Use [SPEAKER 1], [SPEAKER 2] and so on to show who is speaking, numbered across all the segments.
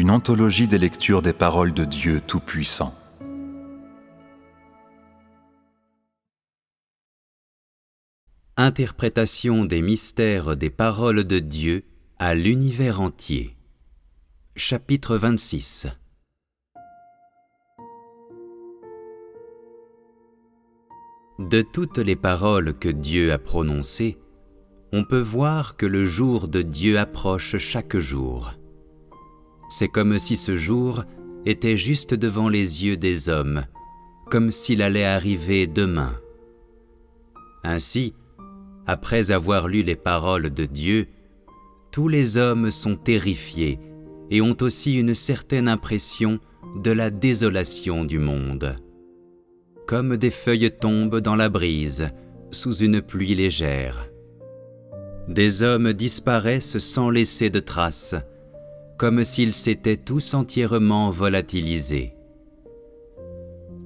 [SPEAKER 1] une anthologie des lectures des paroles de Dieu Tout-Puissant.
[SPEAKER 2] Interprétation des mystères des paroles de Dieu à l'univers entier. Chapitre 26. De toutes les paroles que Dieu a prononcées, on peut voir que le jour de Dieu approche chaque jour. C'est comme si ce jour était juste devant les yeux des hommes, comme s'il allait arriver demain. Ainsi, après avoir lu les paroles de Dieu, tous les hommes sont terrifiés et ont aussi une certaine impression de la désolation du monde. Comme des feuilles tombent dans la brise, sous une pluie légère. Des hommes disparaissent sans laisser de traces, comme s'ils s'étaient tous entièrement volatilisés.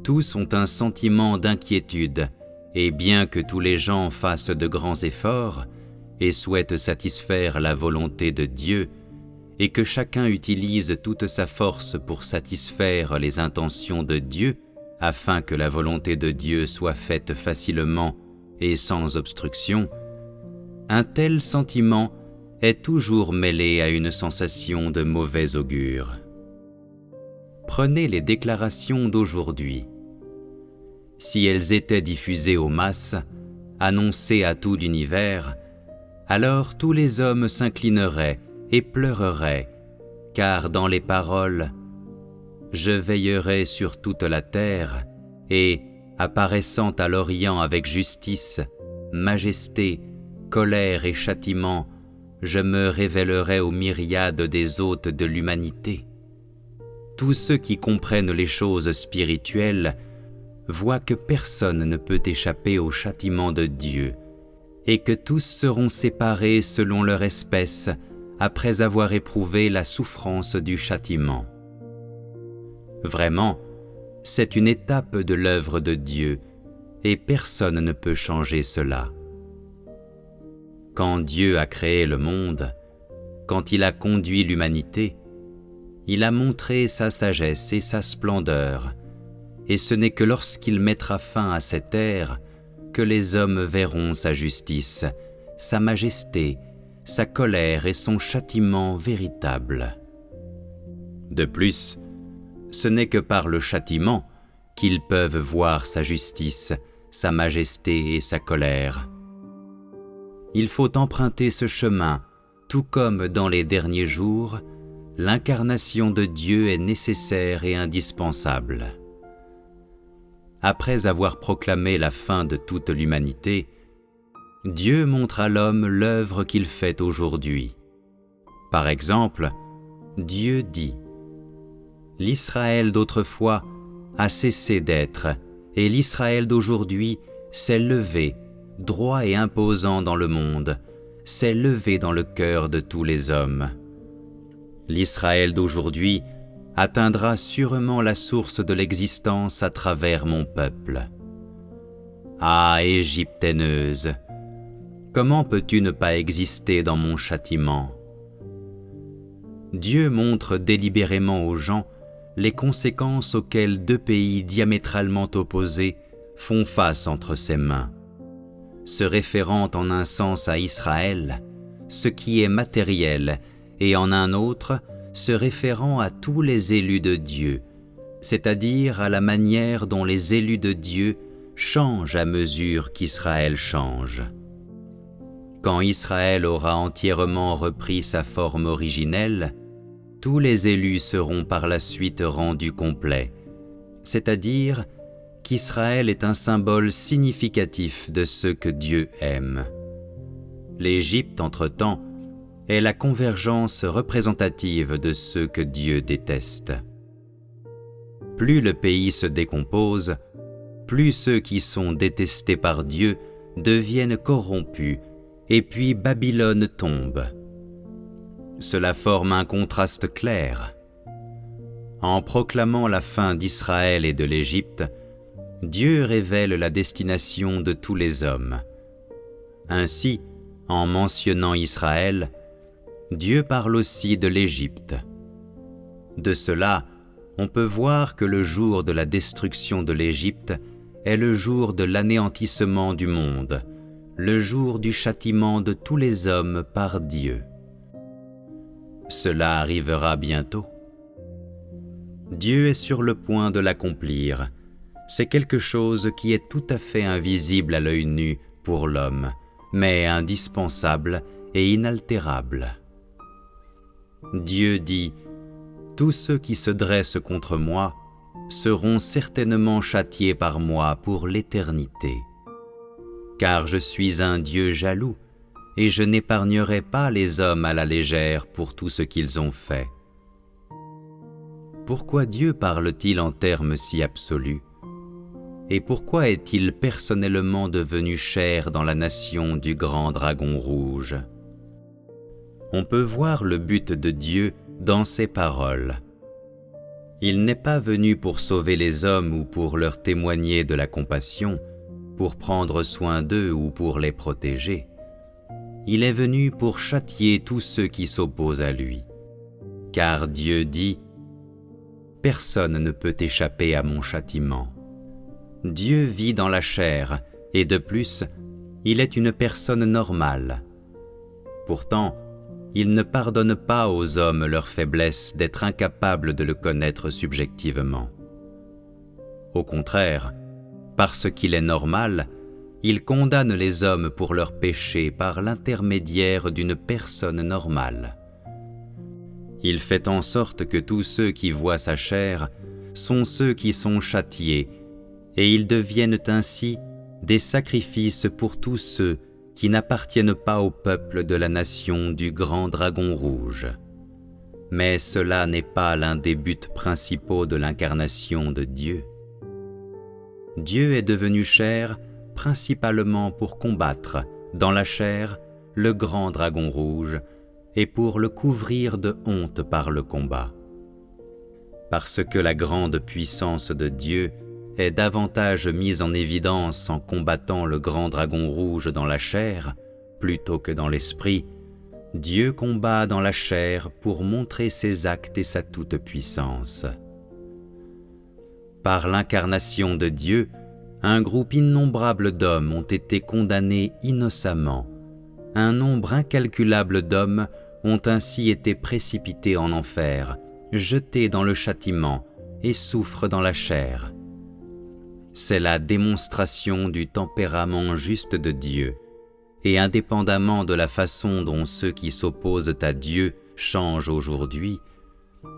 [SPEAKER 2] Tous ont un sentiment d'inquiétude, et bien que tous les gens fassent de grands efforts et souhaitent satisfaire la volonté de Dieu, et que chacun utilise toute sa force pour satisfaire les intentions de Dieu, afin que la volonté de Dieu soit faite facilement et sans obstruction, un tel sentiment est toujours mêlé à une sensation de mauvais augure. Prenez les déclarations d'aujourd'hui. Si elles étaient diffusées aux masses, annoncées à tout l'univers, alors tous les hommes s'inclineraient et pleureraient, car dans les paroles « Je veillerai sur toute la terre » et « Apparaissant à l'Orient avec justice, majesté, colère et châtiment, je me révélerai aux myriades des hôtes de l'humanité. » Tous ceux qui comprennent les choses spirituelles voient que personne ne peut échapper au châtiment de Dieu et que tous seront séparés selon leur espèce après avoir éprouvé la souffrance du châtiment. Vraiment, c'est une étape de l'œuvre de Dieu et personne ne peut changer cela. Quand Dieu a créé le monde, quand il a conduit l'humanité, il a montré sa sagesse et sa splendeur, et ce n'est que lorsqu'il mettra fin à cette ère que les hommes verront sa justice, sa majesté, sa colère et son châtiment véritable. De plus, ce n'est que par le châtiment qu'ils peuvent voir sa justice, sa majesté et sa colère. Il faut emprunter ce chemin, tout comme dans les derniers jours, l'incarnation de Dieu est nécessaire et indispensable. Après avoir proclamé la fin de toute l'humanité, Dieu montre à l'homme l'œuvre qu'il fait aujourd'hui. Par exemple, Dieu dit « L'Israël d'autrefois a cessé d'être, et l'Israël d'aujourd'hui s'est levé, droit et imposant dans le monde, s'est levé dans le cœur de tous les hommes. L'Israël d'aujourd'hui atteindra sûrement la source de l'existence à travers mon peuple. Ah, Égypte haineuse, comment peux-tu ne pas exister dans mon châtiment ? Dieu montre délibérément aux gens les conséquences auxquelles deux pays diamétralement opposés font face entre ses mains. Se référant en un sens à Israël, ce qui est matériel, et en un autre, se référant à tous les élus de Dieu, c'est-à-dire à la manière dont les élus de Dieu changent à mesure qu'Israël change. Quand Israël aura entièrement repris sa forme originelle, tous les élus seront par la suite rendus complets, c'est-à-dire qu'Israël est un symbole significatif de ce que Dieu aime. L'Égypte, entre-temps, est la convergence représentative de ceux que Dieu déteste. Plus le pays se décompose, plus ceux qui sont détestés par Dieu deviennent corrompus, et puis Babylone tombe. Cela forme un contraste clair. En proclamant la fin d'Israël et de l'Égypte, Dieu révèle la destination de tous les hommes. Ainsi, en mentionnant Israël, Dieu parle aussi de l'Égypte. De cela, on peut voir que le jour de la destruction de l'Égypte est le jour de l'anéantissement du monde, le jour du châtiment de tous les hommes par Dieu. Cela arrivera bientôt. Dieu est sur le point de l'accomplir. C'est quelque chose qui est tout à fait invisible à l'œil nu pour l'homme, mais indispensable et inaltérable. Dieu dit « Tous ceux qui se dressent contre moi seront certainement châtiés par moi pour l'éternité. Car je suis un Dieu jaloux, et je n'épargnerai pas les hommes à la légère pour tout ce qu'ils ont fait. » Pourquoi Dieu parle-t-il en termes si absolus? Et pourquoi est-il personnellement devenu chair dans la nation du grand dragon rouge? On peut voir le but de Dieu dans ces paroles. Il n'est pas venu pour sauver les hommes ou pour leur témoigner de la compassion, pour prendre soin d'eux ou pour les protéger. Il est venu pour châtier tous ceux qui s'opposent à lui. Car Dieu dit « Personne ne peut échapper à mon châtiment. » Dieu vit dans la chair, et de plus, il est une personne normale. Pourtant, il ne pardonne pas aux hommes leur faiblesse d'être incapables de le connaître subjectivement. Au contraire, parce qu'il est normal, il condamne les hommes pour leurs péchés par l'intermédiaire d'une personne normale. Il fait en sorte que tous ceux qui voient sa chair sont ceux qui sont châtiés, et ils deviennent ainsi des sacrifices pour tous ceux qui n'appartiennent pas au peuple de la nation du grand dragon rouge. Mais cela n'est pas l'un des buts principaux de l'incarnation de Dieu. Dieu est devenu chair principalement pour combattre, dans la chair, le grand dragon rouge et pour le couvrir de honte par le combat. Parce que la grande puissance de Dieu est davantage mise en évidence en combattant le grand dragon rouge dans la chair plutôt que dans l'esprit, Dieu combat dans la chair pour montrer ses actes et sa toute-puissance. Par l'incarnation de Dieu, un groupe innombrable d'hommes ont été condamnés innocemment. Un nombre incalculable d'hommes ont ainsi été précipités en enfer, jetés dans le châtiment et souffrent dans la chair. C'est la démonstration du tempérament juste de Dieu, et indépendamment de la façon dont ceux qui s'opposent à Dieu changent aujourd'hui,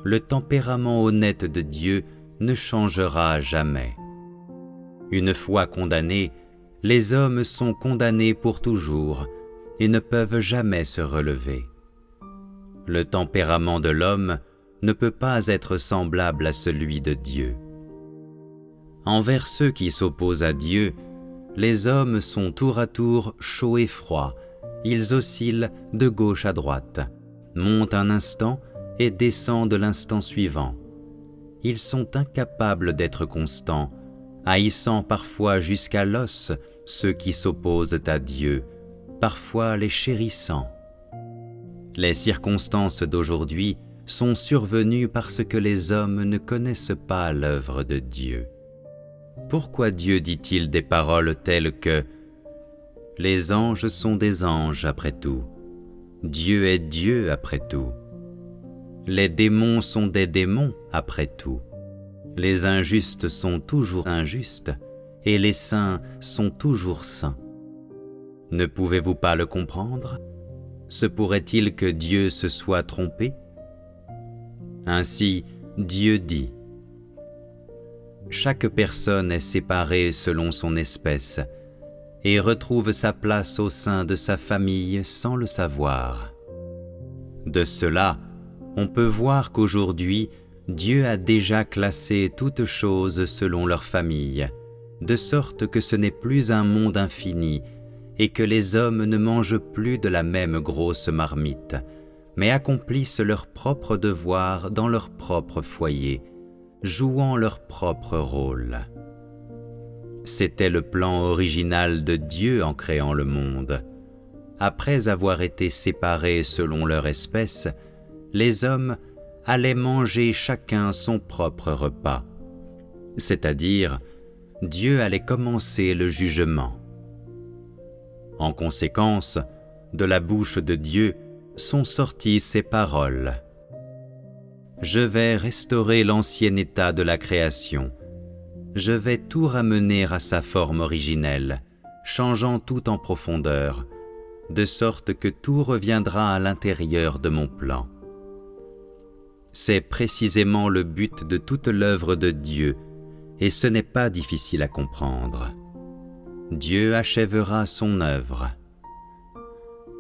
[SPEAKER 2] le tempérament honnête de Dieu ne changera jamais. Une fois condamnés, les hommes sont condamnés pour toujours et ne peuvent jamais se relever. Le tempérament de l'homme ne peut pas être semblable à celui de Dieu. Envers ceux qui s'opposent à Dieu, les hommes sont tour à tour chauds et froids, ils oscillent de gauche à droite, montent un instant et descendent l'instant suivant. Ils sont incapables d'être constants, haïssant parfois jusqu'à l'os ceux qui s'opposent à Dieu, parfois les chérissant. Les circonstances d'aujourd'hui sont survenues parce que les hommes ne connaissent pas l'œuvre de Dieu. Pourquoi Dieu dit-il des paroles telles que « Les anges sont des anges après tout, Dieu est Dieu après tout, les démons sont des démons après tout, les injustes sont toujours injustes et les saints sont toujours saints. Ne pouvez-vous pas le comprendre? Se pourrait-il que Dieu se soit trompé? Ainsi, Dieu dit « Chaque personne est séparée selon son espèce et retrouve sa place au sein de sa famille sans le savoir. » De cela, on peut voir qu'aujourd'hui, Dieu a déjà classé toutes choses selon leur famille, de sorte que ce n'est plus un monde infini et que les hommes ne mangent plus de la même grosse marmite, mais accomplissent leur propre devoir dans leur propre foyer, jouant leur propre rôle. C'était le plan original de Dieu en créant le monde. Après avoir été séparés selon leur espèce, les hommes, allaient manger chacun son propre repas, c'est-à-dire Dieu allait commencer le jugement. En conséquence, de la bouche de Dieu sont sorties ces paroles. Je vais restaurer l'ancien état de la création. Je vais tout ramener à sa forme originelle, changeant tout en profondeur, de sorte que tout reviendra à l'intérieur de mon plan. C'est précisément le but de toute l'œuvre de Dieu, et ce n'est pas difficile à comprendre. Dieu achèvera son œuvre.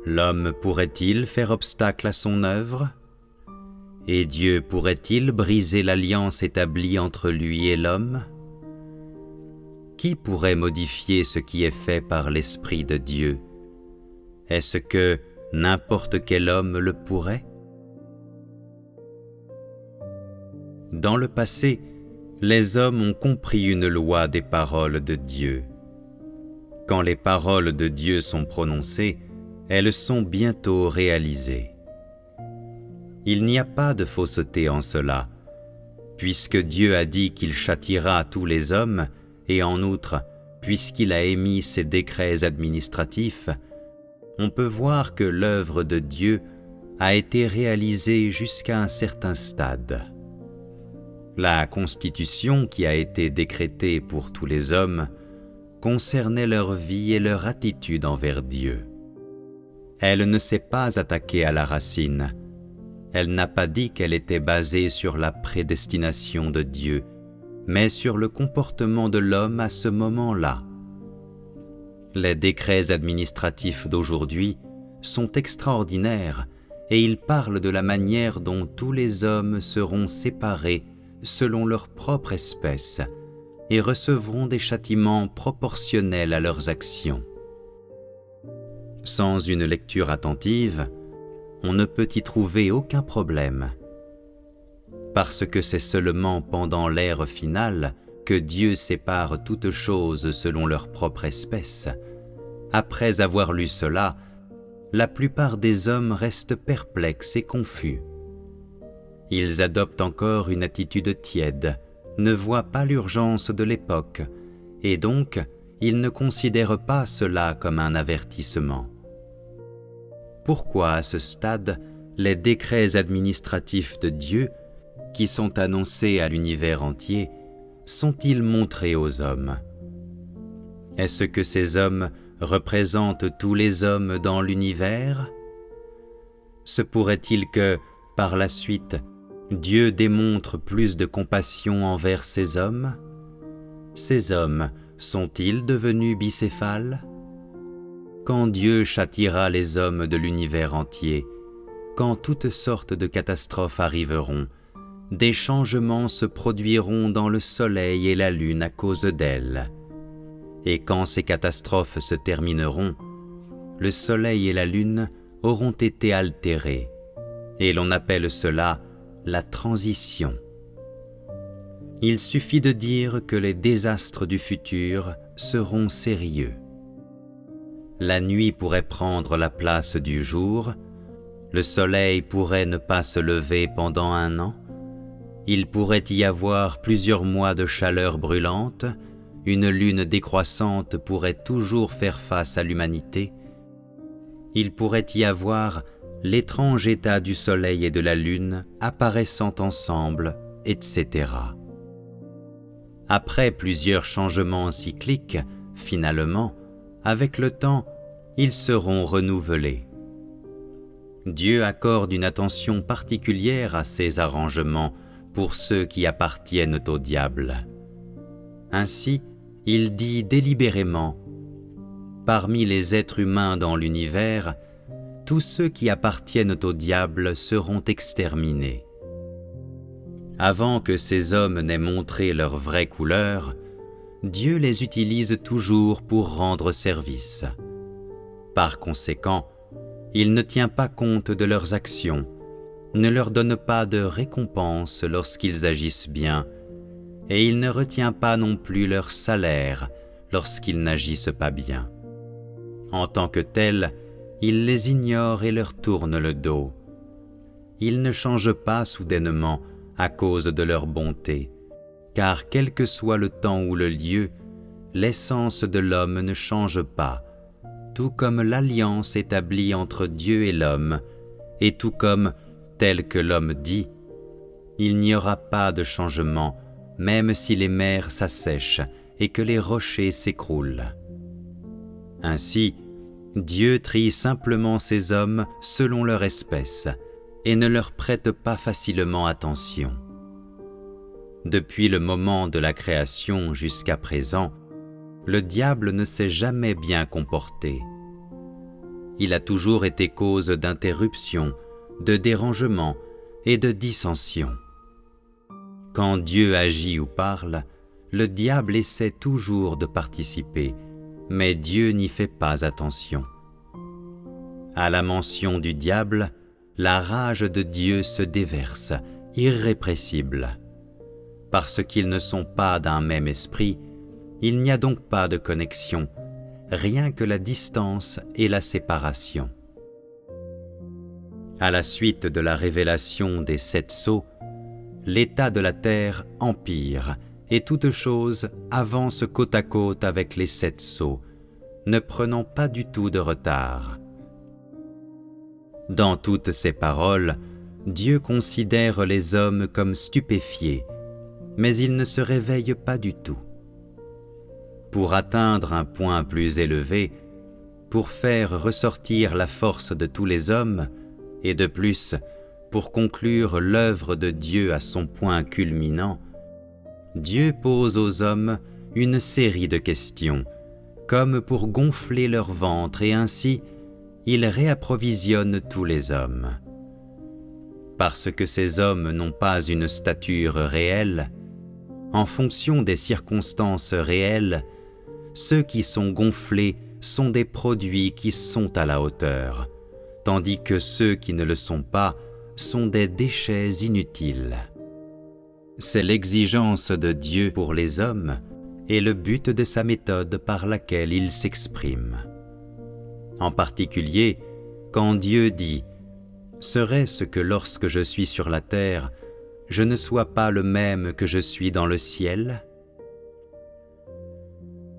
[SPEAKER 2] L'homme pourrait-il faire obstacle à son œuvre? Et Dieu pourrait-il briser l'alliance établie entre lui et l'homme? Qui pourrait modifier ce qui est fait par l'Esprit de Dieu? Est-ce que n'importe quel homme le pourrait? Dans le passé, les hommes ont compris une loi des paroles de Dieu. Quand les paroles de Dieu sont prononcées, elles sont bientôt réalisées. Il n'y a pas de fausseté en cela, puisque Dieu a dit qu'il châtiera tous les hommes, et en outre, puisqu'il a émis ses décrets administratifs, on peut voir que l'œuvre de Dieu a été réalisée jusqu'à un certain stade. La constitution qui a été décrétée pour tous les hommes concernait leur vie et leur attitude envers Dieu. Elle ne s'est pas attaquée à la racine. Elle n'a pas dit qu'elle était basée sur la prédestination de Dieu, mais sur le comportement de l'homme à ce moment-là. Les décrets administratifs d'aujourd'hui sont extraordinaires et ils parlent de la manière dont tous les hommes seront séparés selon leur propre espèce et recevront des châtiments proportionnels à leurs actions. Sans une lecture attentive, on ne peut y trouver aucun problème, parce que c'est seulement pendant l'ère finale que Dieu sépare toutes choses selon leur propre espèce. Après avoir lu cela, la plupart des hommes restent perplexes et confus. Ils adoptent encore une attitude tiède, ne voient pas l'urgence de l'époque, et donc ils ne considèrent pas cela comme un avertissement. Pourquoi à ce stade, les décrets administratifs de Dieu, qui sont annoncés à l'univers entier, sont-ils montrés aux hommes? Est-ce que ces hommes représentent tous les hommes dans l'univers? Se pourrait-il que, par la suite, Dieu démontre plus de compassion envers ces hommes? Ces hommes sont-ils devenus bicéphales? Quand Dieu châtiera les hommes de l'univers entier, quand toutes sortes de catastrophes arriveront, des changements se produiront dans le soleil et la lune à cause d'elles. Et quand ces catastrophes se termineront, le soleil et la lune auront été altérés, et l'on appelle cela la transition. Il suffit de dire que les désastres du futur seront sérieux. La nuit pourrait prendre la place du jour, le soleil pourrait ne pas se lever pendant 1 an, il pourrait y avoir plusieurs mois de chaleur brûlante, une lune décroissante pourrait toujours faire face à l'humanité, il pourrait y avoir l'étrange état du soleil et de la lune apparaissant ensemble, etc. Après plusieurs changements cycliques, finalement, avec le temps, ils seront renouvelés. Dieu accorde une attention particulière à ces arrangements pour ceux qui appartiennent au diable. Ainsi, il dit délibérément, « Parmi les êtres humains dans l'univers, tous ceux qui appartiennent au diable seront exterminés. » Avant que ces hommes n'aient montré leur vraie couleur, Dieu les utilise toujours pour rendre service. Par conséquent, il ne tient pas compte de leurs actions, ne leur donne pas de récompense lorsqu'ils agissent bien, et il ne retient pas non plus leur salaire lorsqu'ils n'agissent pas bien. En tant que tels, il les ignore et leur tourne le dos. ils ne changent pas soudainement à cause de leur bonté, car quel que soit le temps ou le lieu, l'essence de l'homme ne change pas, tout comme l'alliance établie entre Dieu et l'homme, et tout comme, tel que l'homme dit, il n'y aura pas de changement, même si les mers s'assèchent et que les rochers s'écroulent. Ainsi, Dieu trie simplement ses hommes selon leur espèce et ne leur prête pas facilement attention. Depuis le moment de la création jusqu'à présent, le diable ne s'est jamais bien comporté. Il a toujours été cause d'interruptions, de dérangements et de dissensions. Quand Dieu agit ou parle, le diable essaie toujours de participer, mais Dieu n'y fait pas attention. À la mention du diable, la rage de Dieu se déverse, irrépressible. Parce qu'ils ne sont pas d'un même esprit, il n'y a donc pas de connexion, rien que la distance et la séparation. À la suite de la révélation des 7 sceaux, l'état de la terre empire et toute chose avance côte à côte avec les 7 sceaux, ne prenant pas du tout de retard. Dans toutes ces paroles, Dieu considère les hommes comme stupéfiés, mais ils ne se réveillent pas du tout. Pour atteindre un point plus élevé, pour faire ressortir la force de tous les hommes, et de plus, pour conclure l'œuvre de Dieu à son point culminant, Dieu pose aux hommes une série de questions, comme pour gonfler leur ventre, et ainsi, il réapprovisionne tous les hommes. Parce que ces hommes n'ont pas une stature réelle, en fonction des circonstances réelles, ceux qui sont gonflés sont des produits qui sont à la hauteur, tandis que ceux qui ne le sont pas sont des déchets inutiles. C'est l'exigence de Dieu pour les hommes et le but de sa méthode par laquelle il s'exprime. En particulier, quand Dieu dit « Serait-ce que lorsque je suis sur la terre, je ne sois pas le même que je suis dans le ciel ?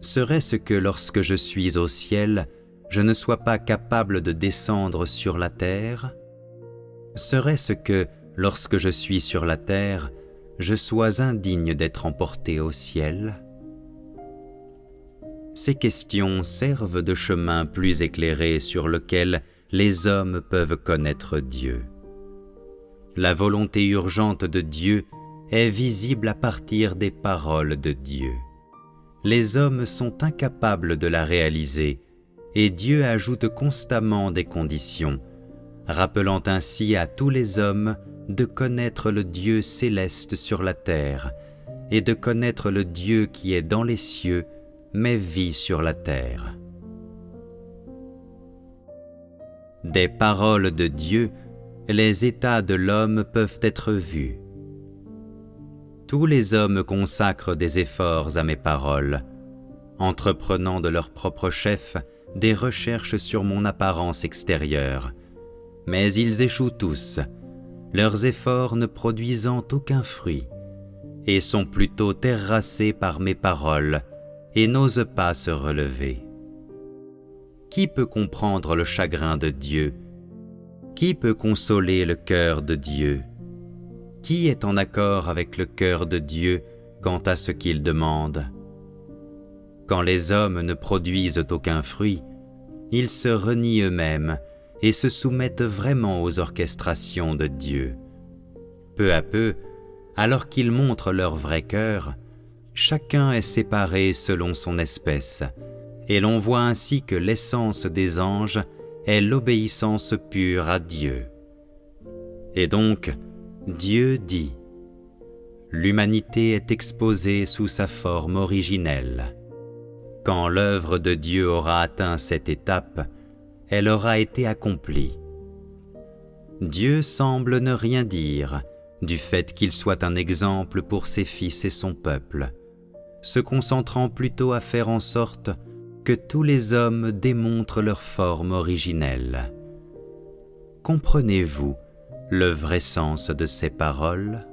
[SPEAKER 2] Serait-ce que lorsque je suis au ciel, je ne sois pas capable de descendre sur la terre ? Serait-ce que, lorsque je suis sur la terre, je sois indigne d'être emporté au ciel ? » Ces questions servent de chemin plus éclairé sur lequel les hommes peuvent connaître Dieu. La volonté urgente de Dieu est visible à partir des paroles de Dieu. Les hommes sont incapables de la réaliser, et Dieu ajoute constamment des conditions, rappelant ainsi à tous les hommes de connaître le Dieu céleste sur la terre et de connaître le Dieu qui est dans les cieux mais vit sur la terre. Des paroles de Dieu, les états de l'homme peuvent être vus. Tous les hommes consacrent des efforts à mes paroles, entreprenant de leur propre chef des recherches sur mon apparence extérieure, mais ils échouent tous, leurs efforts ne produisant aucun fruit, et sont plutôt terrassés par mes paroles et n'osent pas se relever. Qui peut comprendre le chagrin de Dieu? Qui peut consoler le cœur de Dieu? Qui est en accord avec le cœur de Dieu quant à ce qu'il demande? Quand les hommes ne produisent aucun fruit, ils se renient eux-mêmes et se soumettent vraiment aux orchestrations de Dieu. Peu à peu, alors qu'ils montrent leur vrai cœur, chacun est séparé selon son espèce, et l'on voit ainsi que l'essence des anges est l'obéissance pure à Dieu. Et donc, Dieu dit « L'humanité est exposée sous sa forme originelle. Quand l'œuvre de Dieu aura atteint cette étape, elle aura été accomplie. » Dieu semble ne rien dire du fait qu'il soit un exemple pour ses fils et son peuple, se concentrant plutôt à faire en sorte que tous les hommes démontrent leur forme originelle. Comprenez-vous Le vrai sens de ces paroles